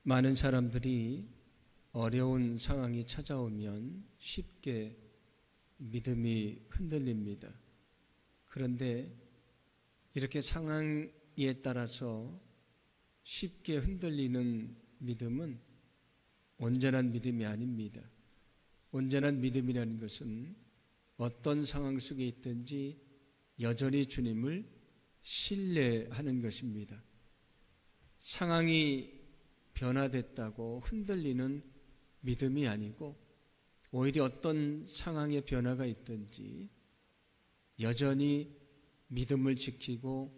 많은 사람들이 어려운 상황이 찾아오면 쉽게 믿음이 흔들립니다. 그런데 이렇게 상황에 따라서 쉽게 흔들리는 믿음은 온전한 믿음이 아닙니다. 온전한 믿음이라는 것은 어떤 상황 속에 있든지 여전히 주님을 신뢰하는 것입니다. 상황이 변화됐다고 흔들리는 믿음이 아니고 오히려 어떤 상황의 변화가 있든지 여전히 믿음을 지키고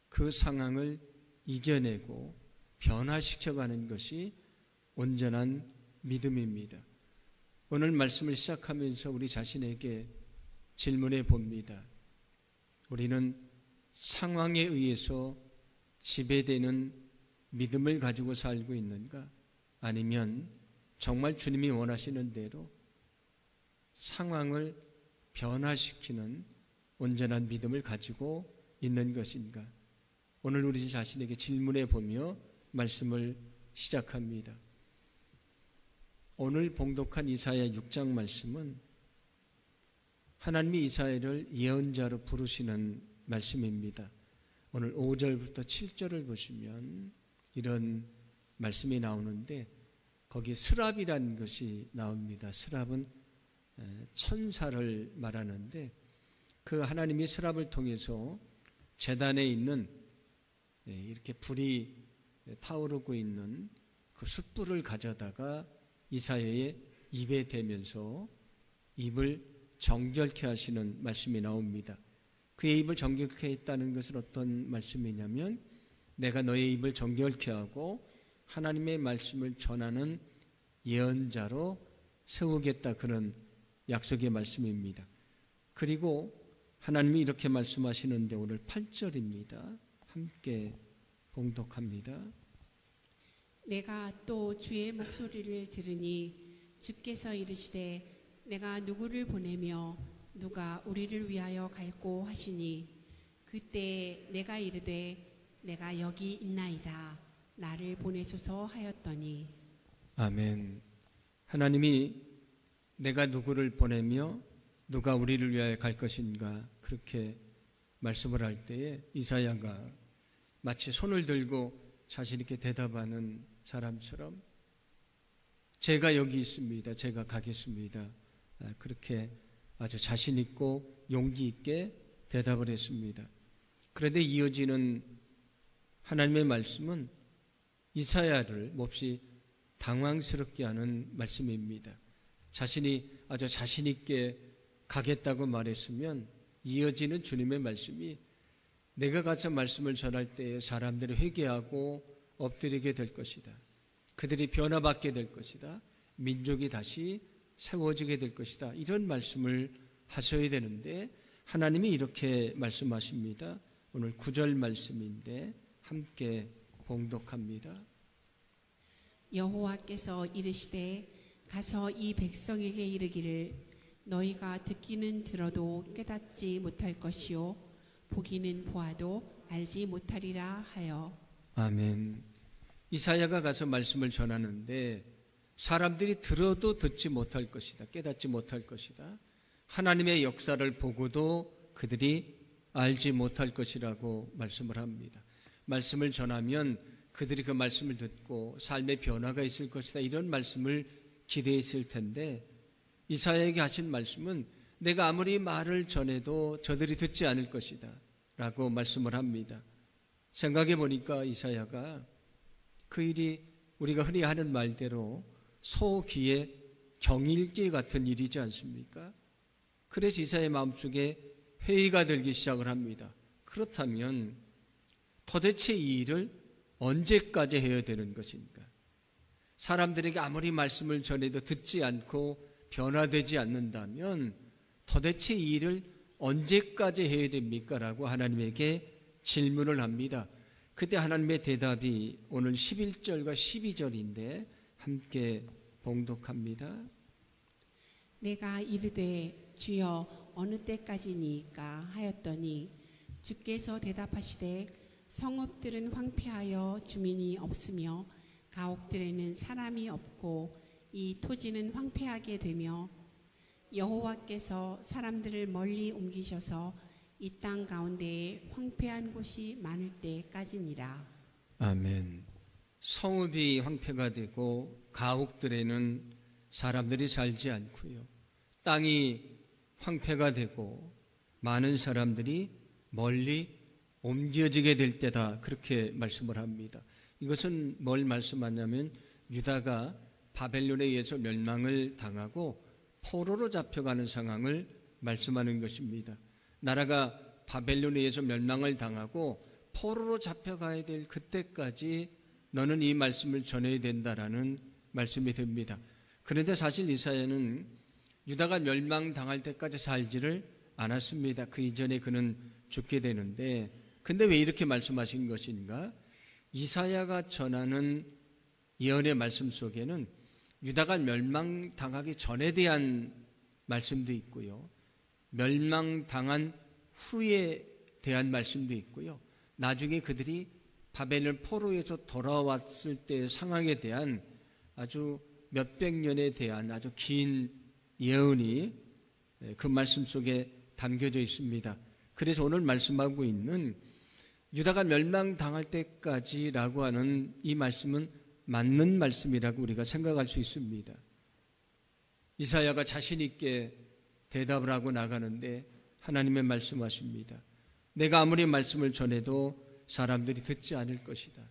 그 상황을 이겨내고 변화시켜가는 것이 온전한 믿음입니다. 오늘 말씀을 시작하면서 우리 자신에게 질문해 봅니다. 우리는 상황에 의해서 지배되는 믿음을 가지고 살고 있는가? 아니면 정말 주님이 원하시는 대로 상황을 변화시키는 온전한 믿음을 가지고 있는 것인가? 오늘 우리 자신에게 질문해 보며 말씀을 시작합니다. 오늘 봉독한 이사야 6장 말씀은 하나님이 이사야를 예언자로 부르시는 말씀입니다. 오늘 5절부터 7절을 보시면 이런 말씀이 나오는데 거기에 스랍이라는 것이 나옵니다. 스랍은 천사를 말하는데 그 하나님이 스랍을 통해서 제단에 있는 이렇게 불이 타오르고 있는 그 숯불을 가져다가 이사야의 입에 대면서 입을 정결케 하시는 말씀이 나옵니다. 그의 입을 정결케 했다는 것은 어떤 말씀이냐면 내가 너의 입을 정결케 하고 하나님의 말씀을 전하는 예언자로 세우겠다, 그런 약속의 말씀입니다. 그리고 하나님이 이렇게 말씀하시는데 오늘 8절입니다. 함께 봉독합니다. 내가 또 주의 목소리를 들으니 주께서 이르시되 내가 누구를 보내며 누가 우리를 위하여 갈꼬 하시니 그때 내가 이르되 내가 여기 있나이다 나를 보내소서 하였더니. 아멘. 하나님이 내가 누구를 보내며 누가 우리를 위하여 갈 것인가 그렇게 말씀을 할 때에 이사야가 마치 손을 들고 자신 있게 대답하는 사람처럼 제가 여기 있습니다. 제가 가겠습니다. 그렇게 아주 자신 있고 용기 있게 대답을 했습니다. 그런데 이어지는 하나님의 말씀은 이사야를 몹시 당황스럽게 하는 말씀입니다. 자신이 아주 자신 있게 가겠다고 말했으면 이어지는 주님의 말씀이 내가 가서 말씀을 전할 때에 사람들이 회개하고 엎드리게 될 것이다. 그들이 변화받게 될 것이다. 민족이 다시 세워지게 될 것이다. 이런 말씀을 하셔야 되는데 하나님이 이렇게 말씀하십니다. 오늘 9절 말씀인데 함께 봉독합니다. 여호와께서 이르시되 가서 이 백성에게 이르기를 너희가 듣기는 들어도 깨닫지 못할 것이요 보기는 보아도 알지 못하리라 하여. 아멘. 이사야가 가서 말씀을 전하는데 사람들이 들어도 듣지 못할 것이다. 깨닫지 못할 것이다. 하나님의 역사를 보고도 그들이 알지 못할 것이라고 말씀을 합니다. 말씀을 전하면 그들이 그 말씀을 듣고 삶의 변화가 있을 것이다. 이런 말씀을 기대했을 텐데 이사야에게 하신 말씀은 내가 아무리 말을 전해도 저들이 듣지 않을 것이다 라고 말씀을 합니다. 생각해 보니까 이사야가 그 일이 우리가 흔히 하는 말대로 소 귀에 경일기 같은 일이지 않습니까? 그래서 이사야의 마음속에 회의가 들기 시작을 합니다. 그렇다면 도대체 이 일을 언제까지 해야 되는 것인가? 사람들에게 아무리 말씀을 전해도 듣지 않고 변화되지 않는다면 도대체 이 일을 언제까지 해야 됩니까? 라고 하나님에게 질문을 합니다. 그때 하나님의 대답이 오늘 11절과 12절인데 함께 봉독합니다. 내가 이르되 주여 어느 때까지니까 하였더니 주께서 대답하시되 성읍들은 황폐하여 주민이 없으며 가옥들에는 사람이 없고 이 토지는 황폐하게 되며 여호와께서 사람들을 멀리 옮기셔서 이 땅 가운데에 황폐한 곳이 많을 때까지니라. 아멘. 성읍이 황폐가 되고 가옥들에는 사람들이 살지 않고요. 땅이 황폐가 되고 많은 사람들이 멀리 옮겨지게 될 때다, 그렇게 말씀을 합니다. 이것은 뭘 말씀하냐면 유다가 바벨론에 의해서 멸망을 당하고 포로로 잡혀가는 상황을 말씀하는 것입니다. 나라가 바벨론에 의해서 멸망을 당하고 포로로 잡혀가야 될 그때까지 너는 이 말씀을 전해야 된다라는 말씀이 됩니다. 그런데 사실 이사야는 유다가 멸망당할 때까지 살지를 않았습니다. 그 이전에 그는 죽게 되는데, 근데 왜 이렇게 말씀하신 것인가? 이사야가 전하는 예언의 말씀 속에는 유다가 멸망당하기 전에 대한 말씀도 있고요, 멸망당한 후에 대한 말씀도 있고요, 나중에 그들이 바벨론 포로에서 돌아왔을 때의 상황에 대한 아주 몇백 년에 대한 아주 긴 예언이 그 말씀 속에 담겨져 있습니다. 그래서 오늘 말씀하고 있는 유다가 멸망당할 때까지라고 하는 이 말씀은 맞는 말씀이라고 우리가 생각할 수 있습니다. 이사야가 자신 있게 대답을 하고 나가는데 하나님의 말씀하십니다. 내가 아무리 말씀을 전해도 사람들이 듣지 않을 것이다.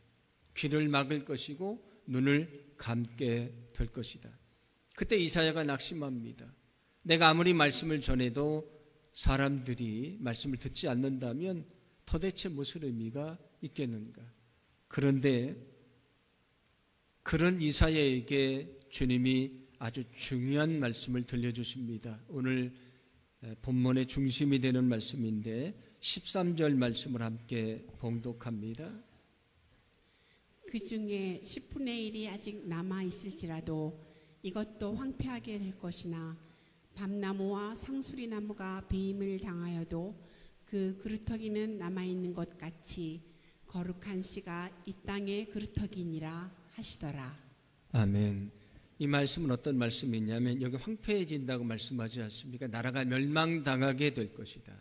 귀를 막을 것이고 눈을 감게 될 것이다. 그때 이사야가 낙심합니다. 내가 아무리 말씀을 전해도 사람들이 말씀을 듣지 않는다면 도대체 무슨 의미가 있겠는가? 그런데 그런 이사야에게 주님이 아주 중요한 말씀을 들려주십니다. 오늘 본문의 중심이 되는 말씀인데 13절 말씀을 함께 봉독합니다. 그 중에 10분의 1이 아직 남아 있을지라도 이것도 황폐하게 될 것이나 밤나무와 상수리나무가 배임을 당하여도 그 그루터기는 남아있는 것 같이 거룩한 씨가 이 땅의 그루터기니라 하시더라. 아멘. 이 말씀은 어떤 말씀이냐면 여기 황폐해진다고 말씀하지 않습니까? 나라가 멸망당하게 될 것이다.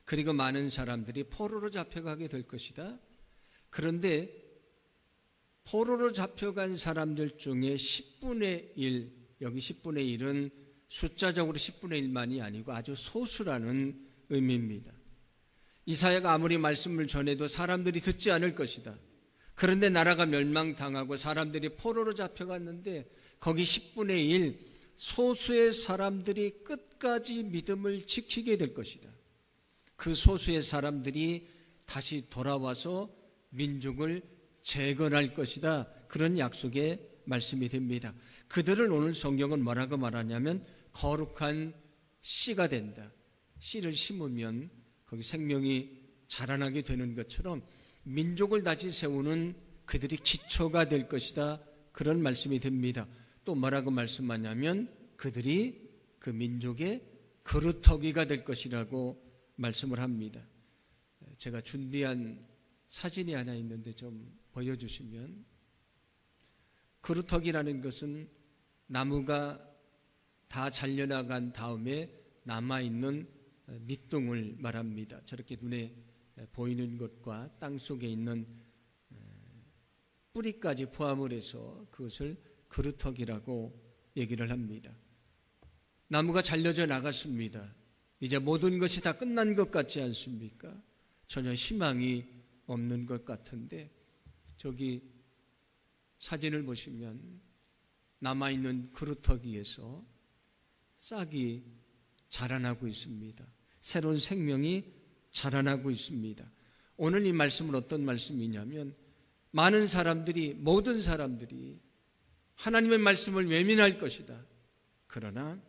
그리고 많은 사람들이 포로로 잡혀가게 될 것이다. 그런데 포로로 잡혀간 사람들 중에 10분의 1, 여기 10분의 1은 숫자적으로 10분의 1만이 아니고 아주 소수라는 의미입니다. 이사야가 아무리 말씀을 전해도 사람들이 듣지 않을 것이다. 그런데 나라가 멸망당하고 사람들이 포로로 잡혀갔는데 거기 10분의 1 소수의 사람들이 끝까지 믿음을 지키게 될 것이다. 그 소수의 사람들이 다시 돌아와서 민족을 재건할 것이다. 그런 약속의 말씀이 됩니다. 그들을 오늘 성경은 뭐라고 말하냐면 거룩한 씨가 된다. 씨를 심으면 거기 생명이 자라나게 되는 것처럼 민족을 다시 세우는 그들이 기초가 될 것이다. 그런 말씀이 됩니다. 또 뭐라고 말씀하냐면 그들이 그 민족의 그루터기가 될 것이라고 말씀을 합니다. 제가 준비한 사진이 하나 있는데 좀 보여주시면, 그루터기라는 것은 나무가 다 잘려나간 다음에 남아있는 밑둥을 말합니다. 저렇게 눈에 보이는 것과 땅 속에 있는 뿌리까지 포함을 해서 그것을 그루터기라고 얘기를 합니다. 나무가 잘려져 나갔습니다. 이제 모든 것이 다 끝난 것 같지 않습니까? 전혀 희망이 없는 것 같은데 저기 사진을 보시면 남아있는 그루터기에서 싹이 자라나고 있습니다. 새로운 생명이 자라나고 있습니다. 오늘 이 말씀은 어떤 말씀이냐면 많은 사람들이, 모든 사람들이 하나님의 말씀을 외면할 것이다. 그러나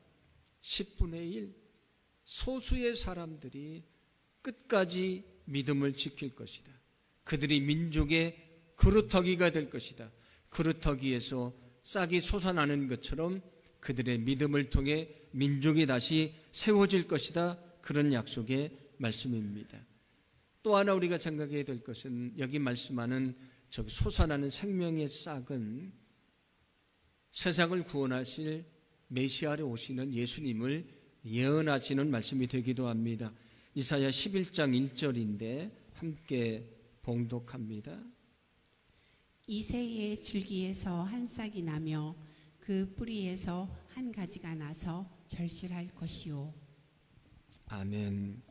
10분의 1 소수의 사람들이 끝까지 믿음을 지킬 것이다. 그들이 민족의 그루터기가 될 것이다. 그루터기에서 싹이 솟아나는 것처럼 그들의 믿음을 통해 민족이 다시 세워질 것이다. 그런 약속의 말씀입니다. 또 하나 우리가 생각해야 될 것은 여기 말씀하는 저기 솟아나는 생명의 싹은 세상을 구원하실 메시아로 오시는 예수님을 예언하시는 말씀이 되기도 합니다. 이사야 11장 1절인데 함께 봉독합니다. 이새의 줄기에서 한 싹이 나며 그 뿌리에서 한 가지가 나서 결실할 것이요. 아멘.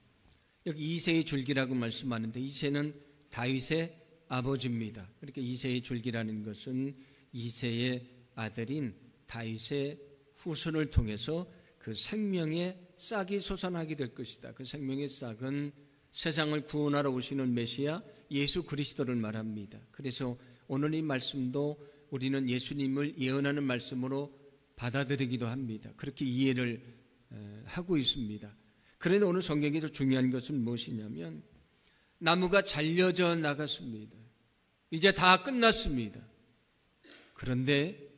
여기 이새의 줄기라고 말씀하는데 이새는 다윗의 아버지입니다. 그러니까 이새의 줄기라는 것은 이새의 아들인 다윗의 후손을 통해서 그 생명의 싹이 솟아나게 될 것이다. 그 생명의 싹은 세상을 구원하러 오시는 메시아 예수 그리스도를 말합니다. 그래서 오늘 이 말씀도 우리는 예수님을 예언하는 말씀으로 받아들이기도 합니다. 그렇게 이해를 하고 있습니다. 그런데 오늘 성경에서 중요한 것은 무엇이냐면 나무가 잘려져 나갔습니다. 이제 다 끝났습니다. 그런데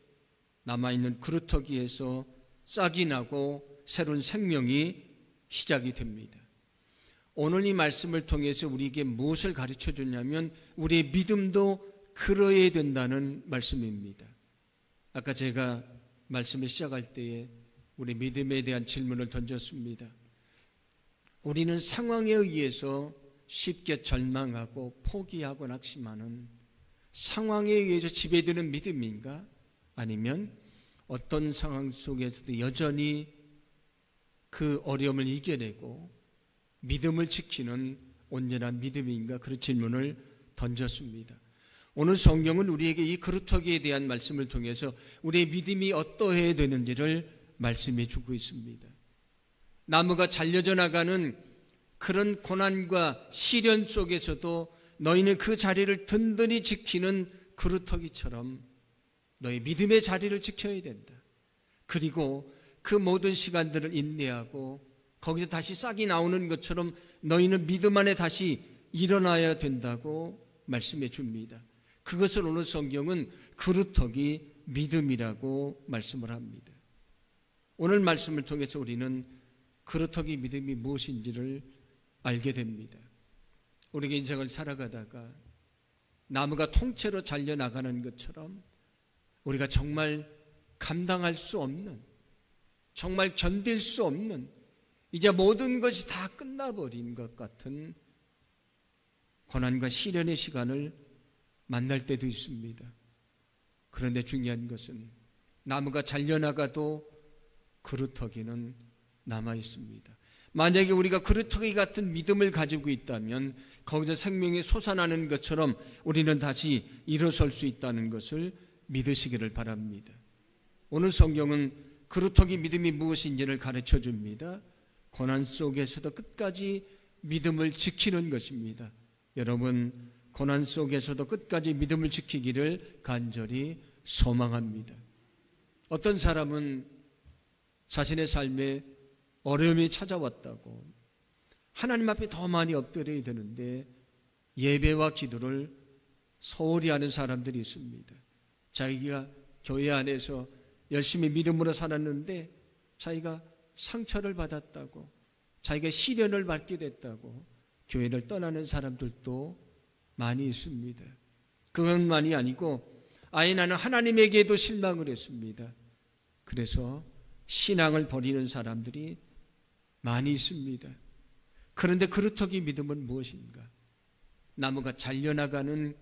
남아있는 그루터기에서 싹이 나고 새로운 생명이 시작이 됩니다. 오늘 이 말씀을 통해서 우리에게 무엇을 가르쳐 주냐면 우리의 믿음도 그러해야 된다는 말씀입니다. 아까 제가 말씀을 시작할 때에 우리 믿음에 대한 질문을 던졌습니다. 우리는 상황에 의해서 쉽게 절망하고 포기하고 낙심하는 상황에 의해서 지배되는 믿음인가? 아니면 어떤 상황 속에서도 여전히 그 어려움을 이겨내고 믿음을 지키는 온전한 믿음인가? 그런 질문을 던졌습니다. 오늘 성경은 우리에게 이 그루터기에 대한 말씀을 통해서 우리의 믿음이 어떠해야 되는지를 말씀해 주고 있습니다. 나무가 잘려져 나가는 그런 고난과 시련 속에서도 너희는 그 자리를 든든히 지키는 그루터기처럼 너희 믿음의 자리를 지켜야 된다. 그리고 그 모든 시간들을 인내하고 거기서 다시 싹이 나오는 것처럼 너희는 믿음 안에 다시 일어나야 된다고 말씀해 줍니다. 그것을 오늘 성경은 그루터기 믿음이라고 말씀을 합니다. 오늘 말씀을 통해서 우리는 그루터기 믿음이 무엇인지를 알게 됩니다. 우리가 인생을 살아가다가 나무가 통째로 잘려나가는 것처럼 우리가 정말 감당할 수 없는, 정말 견딜 수 없는, 이제 모든 것이 다 끝나버린 것 같은 고난과 시련의 시간을 만날 때도 있습니다. 그런데 중요한 것은 나무가 잘려나가도 그루터기는 남아 있습니다. 만약에 우리가 그루터기 같은 믿음을 가지고 있다면 거기서 생명이 솟아나는 것처럼 우리는 다시 일어설 수 있다는 것을 믿으시기를 바랍니다. 오늘 성경은 그루터기 믿음이 무엇인지를 가르쳐 줍니다. 고난 속에서도 끝까지 믿음을 지키는 것입니다. 여러분, 고난 속에서도 끝까지 믿음을 지키기를 간절히 소망합니다. 어떤 사람은 자신의 삶에 어려움이 찾아왔다고 하나님 앞에 더 많이 엎드려야 되는데 예배와 기도를 소홀히 하는 사람들이 있습니다. 자기가 교회 안에서 열심히 믿음으로 살았는데 자기가 상처를 받았다고, 자기가 시련을 받게 됐다고 교회를 떠나는 사람들도 많이 있습니다. 그것만이 아니고 아예 나는 하나님에게도 실망을 했습니다. 그래서 신앙을 버리는 사람들이 많이 있습니다. 그런데 그루터기 믿음은 무엇인가? 나무가 잘려나가는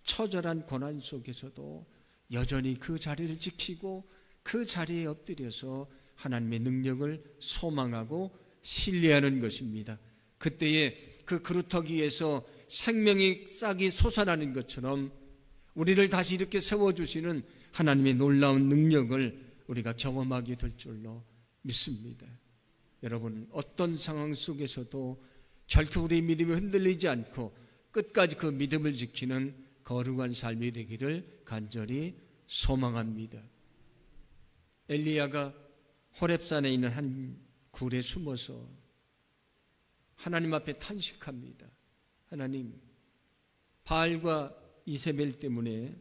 처절한 고난 속에서도 여전히 그 자리를 지키고 그 자리에 엎드려서 하나님의 능력을 소망하고 신뢰하는 것입니다. 그때에 그 그루터기에서 생명의 싹이 솟아나는 것처럼 우리를 다시 이렇게 세워주시는 하나님의 놀라운 능력을 우리가 경험하게 될 줄로 믿습니다. 여러분, 어떤 상황 속에서도 결코 우리의 믿음이 흔들리지 않고 끝까지 그 믿음을 지키는 거룩한 삶이 되기를 간절히 소망합니다. 엘리야가 호렙산에 있는 한 굴에 숨어서 하나님 앞에 탄식합니다. 하나님, 바알과 이세벨 때문에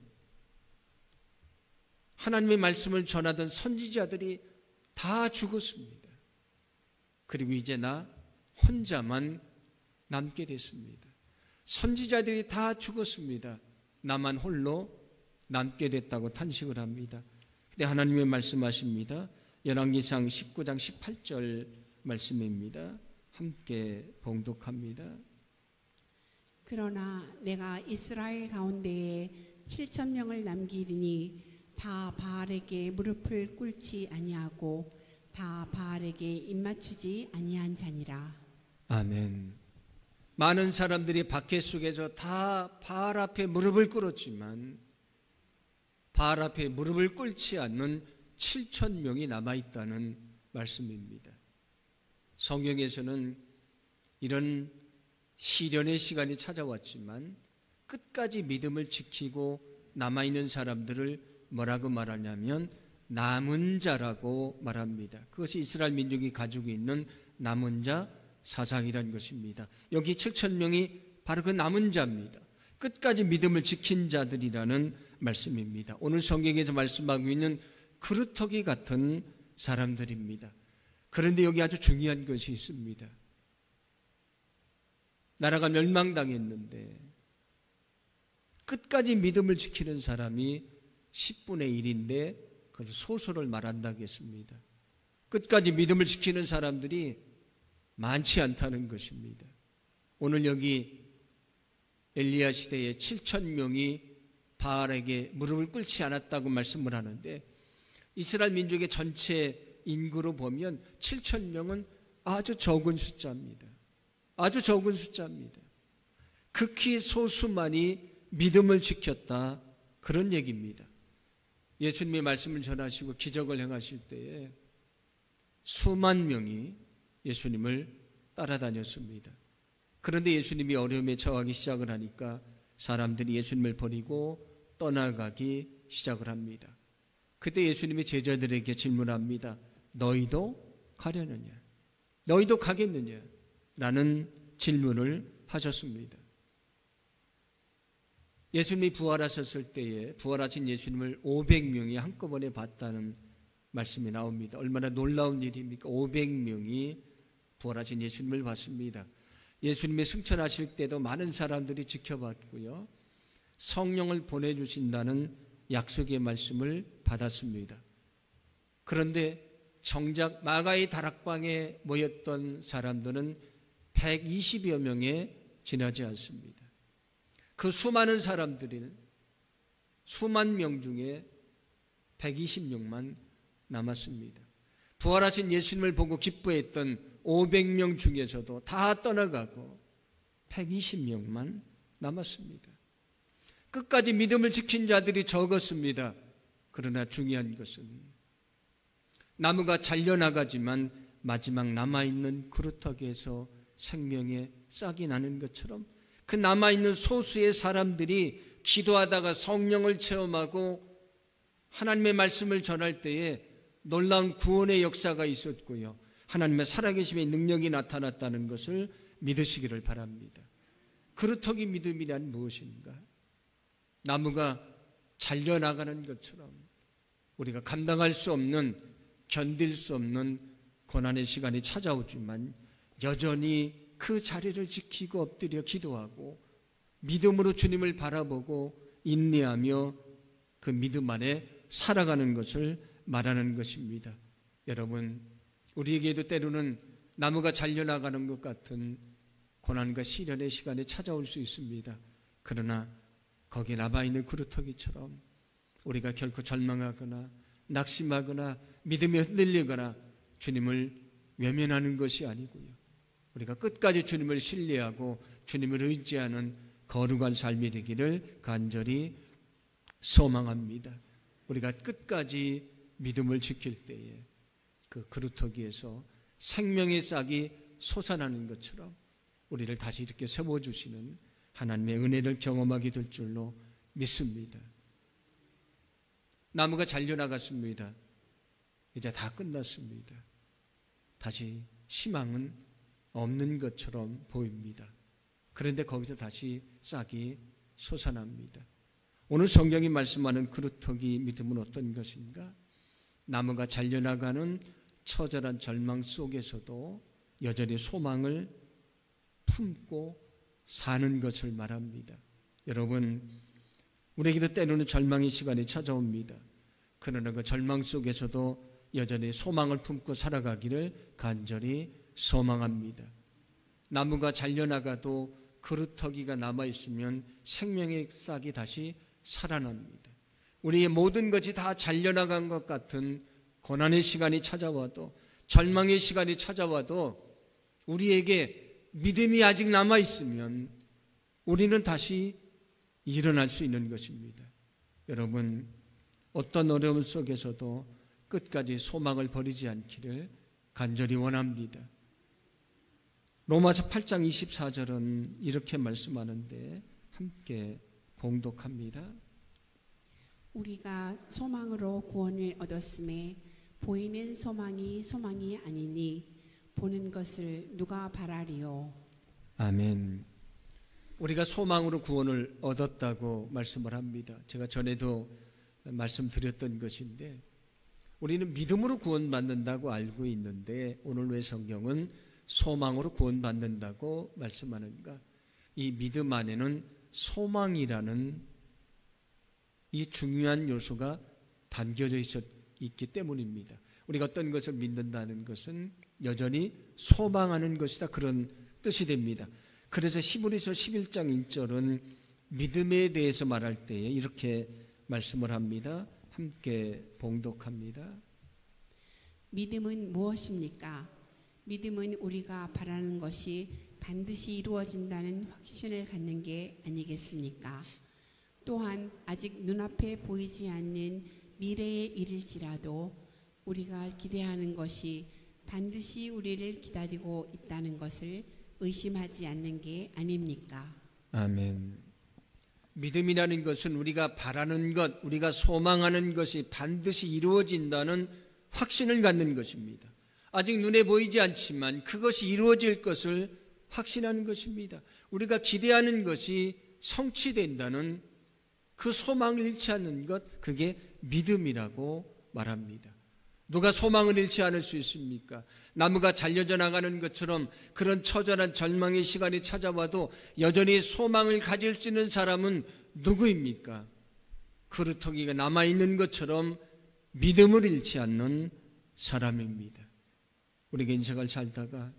하나님의 말씀을 전하던 선지자들이 다 죽었습니다. 그리고 이제 나 혼자만 남게 됐습니다. 선지자들이 다 죽었습니다. 나만 홀로 남게 됐다고 탄식을 합니다. 근데 하나님의 말씀하십니다. 열왕기상 19장 18절 말씀입니다. 함께 봉독합니다. 그러나 내가 이스라엘 가운데에 7,000명을 남기리니 다 바알에게 무릎을 꿇지 아니하고 다 바알에게 입맞추지 아니한 자니라. 아멘. 많은 사람들이 박해 속에서 다 바알 앞에 무릎을 꿇었지만 바알 앞에 무릎을 꿇지 않는 7,000명이 남아있다는 말씀입니다. 성경에서는 이런 시련의 시간이 찾아왔지만 끝까지 믿음을 지키고 남아있는 사람들을 뭐라고 말하냐면 남은 자라고 말합니다. 그것이 이스라엘 민족이 가지고 있는 남은 자 사상이라는 것입니다. 여기 7,000명이 바로 그 남은 자입니다. 끝까지 믿음을 지킨 자들이라는 말씀입니다. 오늘 성경에서 말씀하고 있는 그루터기 같은 사람들입니다. 그런데 여기 아주 중요한 것이 있습니다. 나라가 멸망당했는데 끝까지 믿음을 지키는 사람이 10분의 1인데 그래서 소수를 말한다고 했습니다. 끝까지 믿음을 지키는 사람들이 많지 않다는 것입니다. 오늘 여기 엘리야 시대에 7,000명이 바알에게 무릎을 꿇지 않았다고 말씀을 하는데 이스라엘 민족의 전체 인구로 보면 7,000명은 아주 적은 숫자입니다. 아주 적은 숫자입니다. 극히 소수만이 믿음을 지켰다, 그런 얘기입니다. 예수님의 말씀을 전하시고 기적을 행하실 때에 수만 명이 예수님을 따라다녔습니다. 그런데 예수님이 어려움에 처하기 시작을 하니까 사람들이 예수님을 버리고 떠나가기 시작을 합니다. 그때 예수님이 제자들에게 질문합니다. 너희도 가려느냐? 너희도 가겠느냐? 라는 질문을 하셨습니다. 예수님이 부활하셨을 때에 부활하신 예수님을 500명이 한꺼번에 봤다는 말씀이 나옵니다. 얼마나 놀라운 일입니까? 500명이 부활하신 예수님을 봤습니다. 예수님이 승천하실 때도 많은 사람들이 지켜봤고요. 성령을 보내주신다는 약속의 말씀을 받았습니다. 그런데 정작 마가의 다락방에 모였던 사람들은 120여 명에 지나지 않습니다. 그 수많은 사람들이 수만 명 중에 120명만 남았습니다. 부활하신 예수님을 보고 기뻐했던 500명 중에서도 다 떠나가고 120명만 남았습니다. 끝까지 믿음을 지킨 자들이 적었습니다. 그러나 중요한 것은 나무가 잘려나가지만 마지막 남아있는 그루터기에서 생명의 싹이 나는 것처럼 그 남아있는 소수의 사람들이 기도하다가 성령을 체험하고 하나님의 말씀을 전할 때에 놀라운 구원의 역사가 있었고요. 하나님의 살아계심의 능력이 나타났다는 것을 믿으시기를 바랍니다. 그루터기 믿음이란 무엇인가? 나무가 잘려나가는 것처럼 우리가 감당할 수 없는, 견딜 수 없는 고난의 시간이 찾아오지만 여전히 그 자리를 지키고 엎드려 기도하고 믿음으로 주님을 바라보고 인내하며 그 믿음 안에 살아가는 것을 말하는 것입니다. 여러분, 우리에게도 때로는 나무가 잘려나가는 것 같은 고난과 시련의 시간이 찾아올 수 있습니다. 그러나 거기에 남아있는 그루터기처럼 우리가 결코 절망하거나 낙심하거나 믿음이 흔들리거나 주님을 외면하는 것이 아니고요. 우리가 끝까지 주님을 신뢰하고 주님을 의지하는 거룩한 삶이 되기를 간절히 소망합니다. 우리가 끝까지 믿음을 지킬 때에 그 그루터기에서 생명의 싹이 솟아나는 것처럼 우리를 다시 이렇게 세워주시는 하나님의 은혜를 경험하게 될 줄로 믿습니다. 나무가 잘려나갔습니다. 이제 다 끝났습니다. 다시 희망은 없는 것처럼 보입니다. 그런데 거기서 다시 싹이 솟아납니다. 오늘 성경이 말씀하는 그루터기 믿음은 어떤 것인가? 나무가 잘려나가는 처절한 절망 속에서도 여전히 소망을 품고 사는 것을 말합니다. 여러분, 우리에게도 때로는 절망의 시간이 찾아옵니다. 그러나 그 절망 속에서도 여전히 소망을 품고 살아가기를 간절히 소망합니다. 나무가 잘려나가도 그루터기가 남아있으면 생명의 싹이 다시 살아납니다. 우리의 모든 것이 다 잘려나간 것 같은 고난의 시간이 찾아와도, 절망의 시간이 찾아와도 우리에게 믿음이 아직 남아있으면 우리는 다시 일어날 수 있는 것입니다. 여러분, 어떤 어려움 속에서도 끝까지 소망을 버리지 않기를 간절히 원합니다. 로마서 8장 24절은 이렇게 말씀하는데 함께 봉독합니다. 우리가 소망으로 구원을 얻었음에 보이는 소망이 아니니 보는 것을 누가 바라리요. 아멘. 우리가 소망으로 구원을 얻었다고 말씀을 합니다. 제가 전에도 말씀드렸던 것인데 우리는 믿음으로 구원받는다고 알고 있는데 오늘 왜 성경은 소망으로 구원받는다고 말씀하는가? 이 믿음 안에는 소망이라는 이 중요한 요소가 담겨져 있기 때문입니다. 우리가 어떤 것을 믿는다는 것은 여전히 소망하는 것이다, 그런 뜻이 됩니다. 그래서 히브리서 11장 1절은 믿음에 대해서 말할 때에 이렇게 말씀을 합니다. 함께 봉독합니다. 믿음은 무엇입니까? 믿음은 우리가 바라는 것이 반드시 이루어진다는 확신을 갖는 게 아니겠습니까? 또한 아직 눈앞에 보이지 않는 미래의 일일지라도 우리가 기대하는 것이 반드시 우리를 기다리고 있다는 것을 의심하지 않는 게 아닙니까? 아멘. 믿음이라는 것은 우리가 바라는 것, 우리가 소망하는 것이 반드시 이루어진다는 확신을 갖는 것입니다. 아직 눈에 보이지 않지만 그것이 이루어질 것을 확신하는 것입니다. 우리가 기대하는 것이 성취된다는 그 소망을 잃지 않는 것, 그게 믿음이라고 말합니다. 누가 소망을 잃지 않을 수 있습니까? 나무가 잘려져 나가는 것처럼 그런 처절한 절망의 시간이 찾아와도 여전히 소망을 가질 수 있는 사람은 누구입니까? 그루터기가 남아있는 것처럼 믿음을 잃지 않는 사람입니다. 우리가 인생을 살다가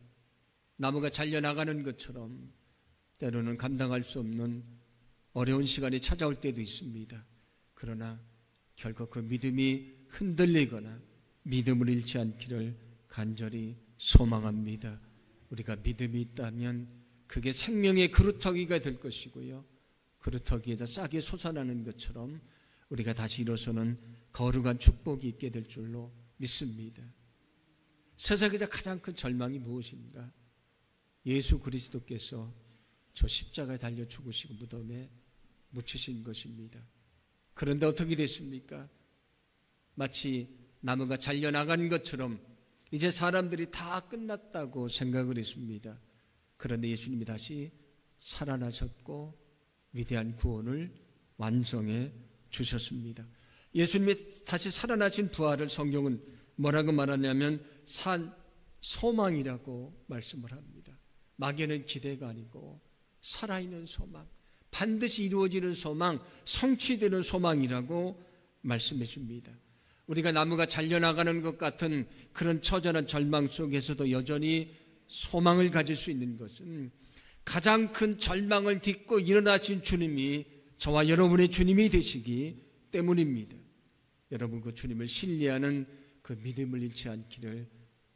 나무가 잘려나가는 것처럼 때로는 감당할 수 없는 어려운 시간이 찾아올 때도 있습니다. 그러나 결코 그 믿음이 흔들리거나 믿음을 잃지 않기를 간절히 소망합니다. 우리가 믿음이 있다면 그게 생명의 그루터기가 될 것이고요, 그루터기에서 싹이 솟아나는 것처럼 우리가 다시 일어서는 거룩한 축복이 있게 될 줄로 믿습니다. 세상에서 가장 큰 절망이 무엇인가? 예수 그리스도께서 저 십자가에 달려 죽으시고 무덤에 묻히신 것입니다. 그런데 어떻게 됐습니까? 마치 나무가 잘려나간 것처럼 이제 사람들이 다 끝났다고 생각을 했습니다. 그런데 예수님이 다시 살아나셨고 위대한 구원을 완성해 주셨습니다. 예수님이 다시 살아나신 부활을 성경은 뭐라고 말하냐면 소망이라고 말씀을 합니다. 막연한 기대가 아니고 살아있는 소망, 반드시 이루어지는 소망, 성취되는 소망이라고 말씀해 줍니다. 우리가 나무가 잘려나가는 것 같은 그런 처절한 절망 속에서도 여전히 소망을 가질 수 있는 것은 가장 큰 절망을 딛고 일어나신 주님이 저와 여러분의 주님이 되시기 때문입니다. 여러분, 그 주님을 신뢰하는 그 믿음을 잃지 않기를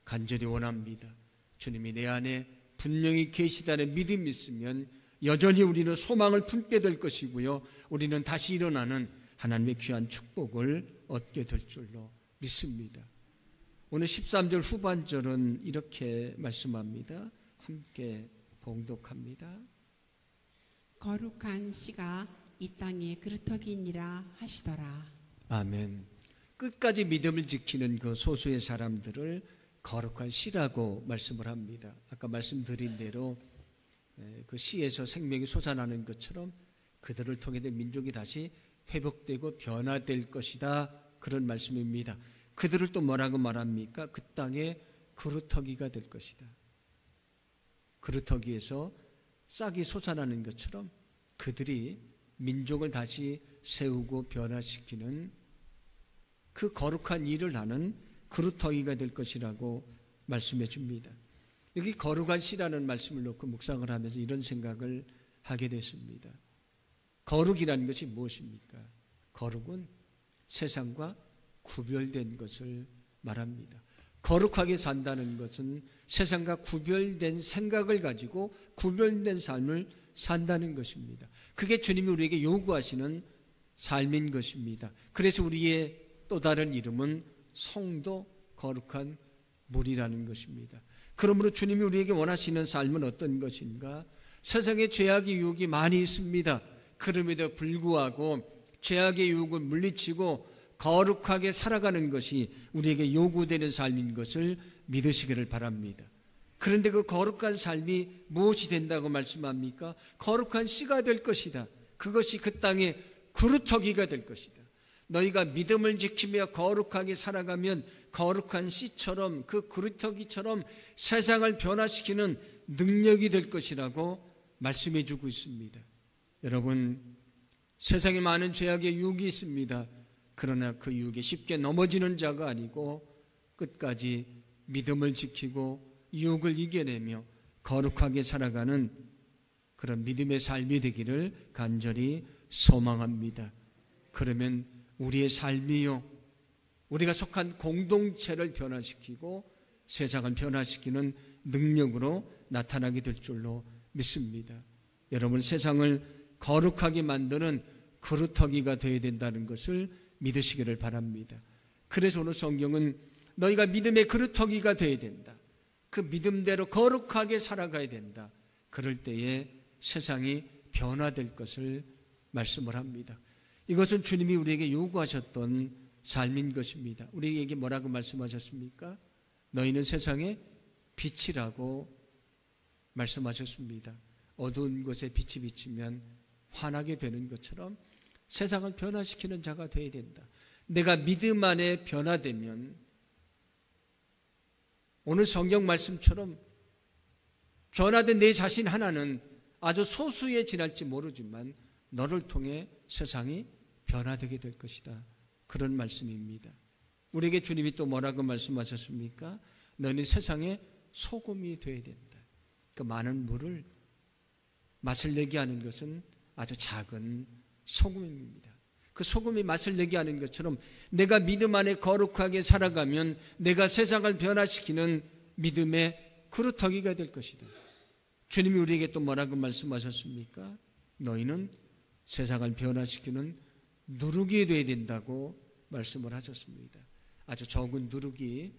간절히 원합니다. 주님이 내 안에 분명히 계시다는 믿음이 있으면 여전히 우리는 소망을 품게 될 것이고요, 우리는 다시 일어나는 하나님의 귀한 축복을 얻게 될 줄로 믿습니다. 오늘 13절 후반절은 이렇게 말씀합니다. 함께 봉독합니다. 거룩한 씨가 이 땅에 그루터기니라 하시더라. 아멘. 끝까지 믿음을 지키는 그 소수의 사람들을 거룩한 씨라고 말씀을 합니다. 아까 말씀드린 대로 그 씨에서 생명이 솟아나는 것처럼 그들을 통해 민족이 다시 회복되고 변화될 것이다, 그런 말씀입니다. 그들을 또 뭐라고 말합니까? 그 땅에 그루터기가 될 것이다. 그루터기에서 싹이 솟아나는 것처럼 그들이 민족을 다시 세우고 변화시키는 그 거룩한 일을 하는 그루터기가 될 것이라고 말씀해 줍니다. 여기 거룩한 씨라는 말씀을 놓고 묵상을 하면서 이런 생각을 하게 됐습니다. 거룩이라는 것이 무엇입니까? 거룩은 세상과 구별된 것을 말합니다. 거룩하게 산다는 것은 세상과 구별된 생각을 가지고 구별된 삶을 산다는 것입니다. 그게 주님이 우리에게 요구하시는 삶인 것입니다. 그래서 우리의 또 다른 이름은 성도 거룩한 무리라는 것입니다. 그러므로 주님이 우리에게 원하시는 삶은 어떤 것인가? 세상에 죄악의 유혹이 많이 있습니다. 그럼에도 불구하고 죄악의 유혹을 물리치고 거룩하게 살아가는 것이 우리에게 요구되는 삶인 것을 믿으시기를 바랍니다. 그런데 그 거룩한 삶이 무엇이 된다고 말씀합니까? 거룩한 씨가 될 것이다. 그것이 그 땅의 그루터기가 될 것이다. 너희가 믿음을 지키며 거룩하게 살아가면 거룩한 씨처럼 그 그루터기처럼 세상을 변화시키는 능력이 될 것이라고 말씀해 주고 있습니다. 여러분, 세상에 많은 죄악의 유혹이 있습니다. 그러나 그 유혹에 쉽게 넘어지는 자가 아니고 끝까지 믿음을 지키고 유혹을 이겨내며 거룩하게 살아가는 그런 믿음의 삶이 되기를 간절히 소망합니다. 그러면 우리의 삶이요, 우리가 속한 공동체를 변화시키고 세상을 변화시키는 능력으로 나타나게 될 줄로 믿습니다. 여러분, 세상을 거룩하게 만드는 그루터기가 되어야 된다는 것을 믿으시기를 바랍니다. 그래서 오늘 성경은 너희가 믿음의 그루터기가 되어야 된다. 그 믿음대로 거룩하게 살아가야 된다. 그럴 때에 세상이 변화될 것을 말씀을 합니다. 이것은 주님이 우리에게 요구하셨던 삶인 것입니다. 우리에게 뭐라고 말씀하셨습니까? 너희는 세상의 빛이라고 말씀하셨습니다. 어두운 곳에 빛이 비치면 환하게 되는 것처럼 세상을 변화시키는 자가 되어야 된다. 내가 믿음 안에 변화되면 오늘 성경 말씀처럼 변화된 내 자신 하나는 아주 소수에 지날지 모르지만 너를 통해 세상이 변화되게 될 것이다. 그런 말씀입니다. 우리에게 주님이 또 뭐라고 말씀하셨습니까? 너는 세상의 소금이 되어야 된다. 그 많은 물을 맛을 내게 하는 것은 아주 작은 소금입니다. 그 소금이 맛을 내게 하는 것처럼 내가 믿음 안에 거룩하게 살아가면 내가 세상을 변화시키는 믿음의 그루터기가 될 것이다. 주님이 우리에게 또 뭐라고 말씀하셨습니까? 너희는 세상을 변화시키는 누룩이 되어야 된다고 말씀을 하셨습니다. 아주 적은 누룩이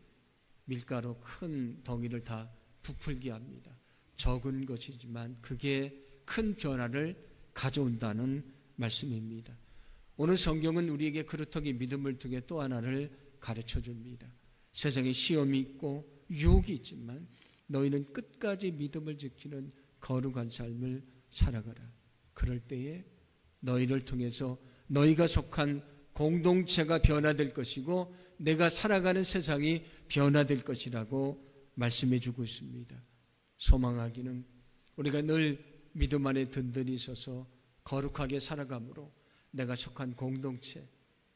밀가루 큰 덩이를 다 부풀게 합니다. 적은 것이지만 그게 큰 변화를 가져온다는 말씀입니다. 오늘 성경은 우리에게 그루터기 믿음을 통해 또 하나를 가르쳐 줍니다. 세상에 시험이 있고 유혹이 있지만 너희는 끝까지 믿음을 지키는 거룩한 삶을 살아가라. 그럴 때에 너희를 통해서 너희가 속한 공동체가 변화될 것이고 내가 살아가는 세상이 변화될 것이라고 말씀해 주고 있습니다. 소망하기는 우리가 늘 믿음 안에 든든히 서서 거룩하게 살아감으로 내가 속한 공동체,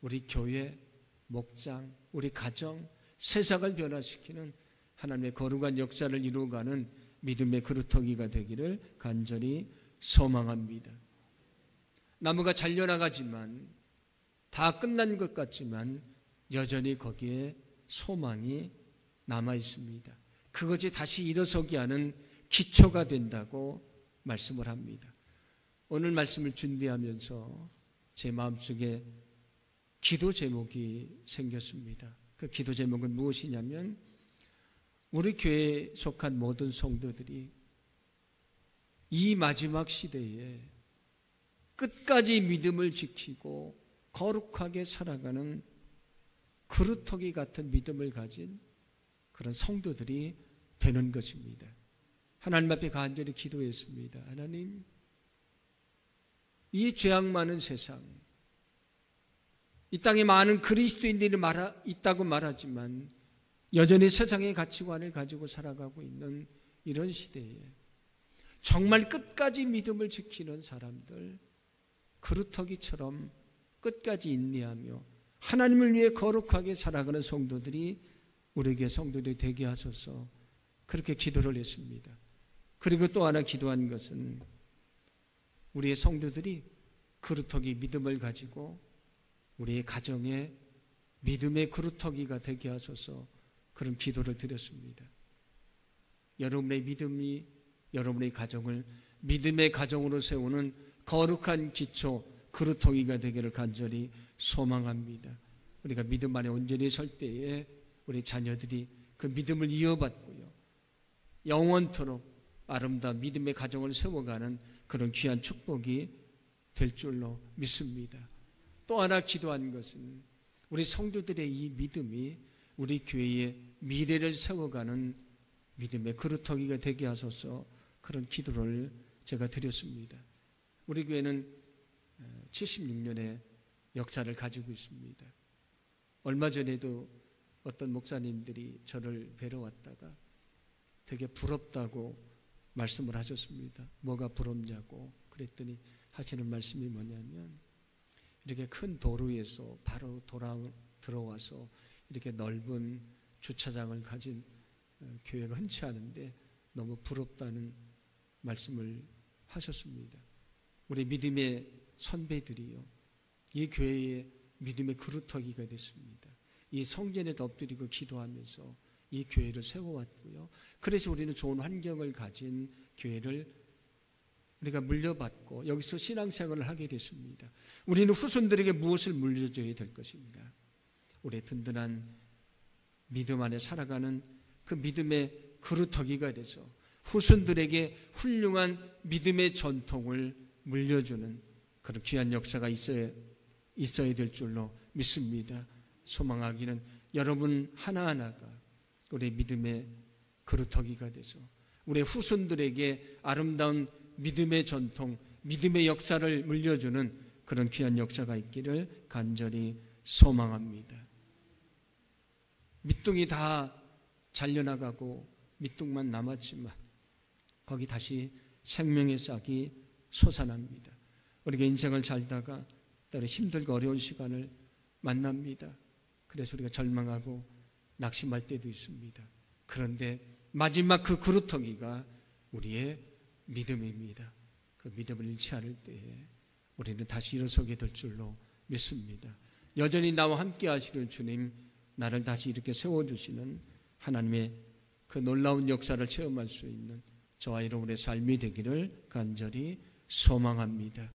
우리 교회, 목장, 우리 가정, 세상을 변화시키는 하나님의 거룩한 역사를 이루어가는 믿음의 그루터기가 되기를 간절히 소망합니다. 나무가 잘려나가지만 다 끝난 것 같지만 여전히 거기에 소망이 남아 있습니다. 그것이 다시 일어서게 하는 기초가 된다고 말씀을 합니다. 오늘 말씀을 준비하면서 제 마음속에 기도 제목이 생겼습니다. 그 기도 제목은 무엇이냐면 우리 교회에 속한 모든 성도들이 이 마지막 시대에 끝까지 믿음을 지키고 거룩하게 살아가는 그루터기 같은 믿음을 가진 그런 성도들이 되는 것입니다. 하나님 앞에 간절히 기도했습니다. 하나님, 이 죄악 많은 세상, 이 땅에 많은 그리스도인들이 있다고 말하지만 여전히 세상의 가치관을 가지고 살아가고 있는 이런 시대에 정말 끝까지 믿음을 지키는 사람들, 그루터기처럼 끝까지 인내하며 하나님을 위해 거룩하게 살아가는 성도들이 우리 교회 성도들이 되게 하소서. 그렇게 기도를 했습니다. 그리고 또 하나 기도한 것은 우리의 성도들이 그루터기 믿음을 가지고 우리의 가정에 믿음의 그루터기가 되게 하소서. 그런 기도를 드렸습니다. 여러분의 믿음이 여러분의 가정을 믿음의 가정으로 세우는 거룩한 기초 그루터기가 되기를 간절히 소망합니다. 우리가 믿음 안에 온전히 설 때에 우리 자녀들이 그 믿음을 이어받고요, 영원토록 아름다운 믿음의 가정을 세워가는 그런 귀한 축복이 될 줄로 믿습니다. 또 하나 기도한 것은 우리 성도들의 이 믿음이 우리 교회의 미래를 세워가는 믿음의 그루터기가 되게 하소서. 그런 기도를 제가 드렸습니다. 우리 교회는 76년의 역사를 가지고 있습니다. 얼마 전에도 어떤 목사님들이 저를 뵈러 왔다가 되게 부럽다고 말씀을 하셨습니다. 뭐가 부럽냐고 그랬더니 하시는 말씀이 뭐냐면, 이렇게 큰 도로에서 바로 들어와서 이렇게 넓은 주차장을 가진 교회가 흔치 않은데 너무 부럽다는 말씀을 하셨습니다. 우리 믿음의 선배들이요, 이 교회의 믿음의 그루터기가 됐습니다. 이 성전에 엎드리고 기도하면서 이 교회를 세워왔고요, 그래서 우리는 좋은 환경을 가진 교회를 우리가 물려받고 여기서 신앙생활을 하게 됐습니다. 우리는 후손들에게 무엇을 물려줘야 될 것인가? 우리의 든든한 믿음 안에 살아가는 그 믿음의 그루터기가 돼서 후손들에게 훌륭한 믿음의 전통을 물려주는 그런 귀한 역사가 있어야 될 줄로 믿습니다. 소망하기는 여러분 하나하나가 우리의 믿음의 그루터기가 돼서 우리의 후손들에게 아름다운 믿음의 전통, 믿음의 역사를 물려주는 그런 귀한 역사가 있기를 간절히 소망합니다. 밑둥이 다 잘려나가고 밑둥만 남았지만 거기 다시 생명의 싹이 솟아납니다. 우리가 인생을 살다가 때로 힘들고 어려운 시간을 만납니다. 그래서 우리가 절망하고 낙심할 때도 있습니다. 그런데 마지막 그 그루터기가 우리의 믿음입니다. 그 믿음을 잃지 않을 때에 우리는 다시 일어서게 될 줄로 믿습니다. 여전히 나와 함께 하시는 주님, 나를 다시 이렇게 세워주시는 하나님의 그 놀라운 역사를 체험할 수 있는 저와 여러분의 삶이 되기를 간절히 소망합니다.